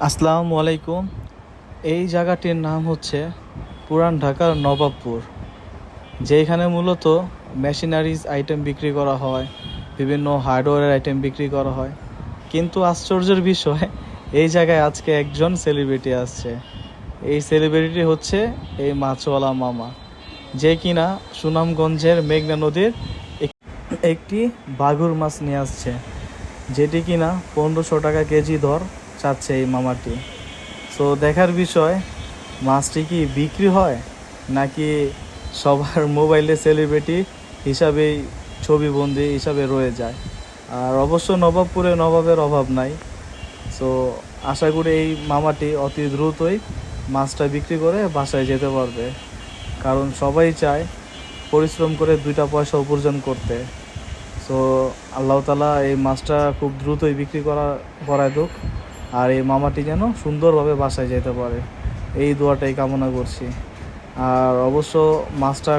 আসসালামু আলাইকুম। এই জায়গাটির নাম হচ্ছে পুরান ঢাকার নবাবপুর, যেখানে মূলত মেশিনারিজ আইটেম বিক্রি করা হয়, বিভিন্ন হার্ডওয়্যারের আইটেম বিক্রি করা হয়। কিন্তু আশ্চর্যের বিষয়, এই জায়গায় আজকে একজন সেলিব্রিটি আসছে। এই সেলিব্রিটি হচ্ছে এই মাছওয়ালা মামা, যে কিনা সুনামগঞ্জের মেঘনা নদীর একটি বাগুর মাছ নিয়ে আসছে, যেটি কিনা 1500 টাকা কেজি দর চাচ্ছে এই মামাটি। সো দেখার বিষয়, মাছটি কি বিক্রি হয় নাকি সবার মোবাইলে সেলিব্রিটি হিসাবেই ছবিবন্দি হিসাবে রয়ে যায়। আর অবশ্য নবাবপুরে নবাবের অভাব নাই। সো আশা করি এই মামাটি অতি দ্রুতই মাছটা বিক্রি করে বাসায় যেতে পারবে, কারণ সবাই চায় পরিশ্রম করে 2টা পয়সা উপার্জন করতে। সো আল্লাহ তাআলা এই মাছটা খুব দ্রুতই বিক্রি করায় হোক, আর এই মামাটি যেন সুন্দরভাবে বাসায় যেতে পারে, এই দোয়াটাই কামনা করছি। আর অবশ্য মাছটা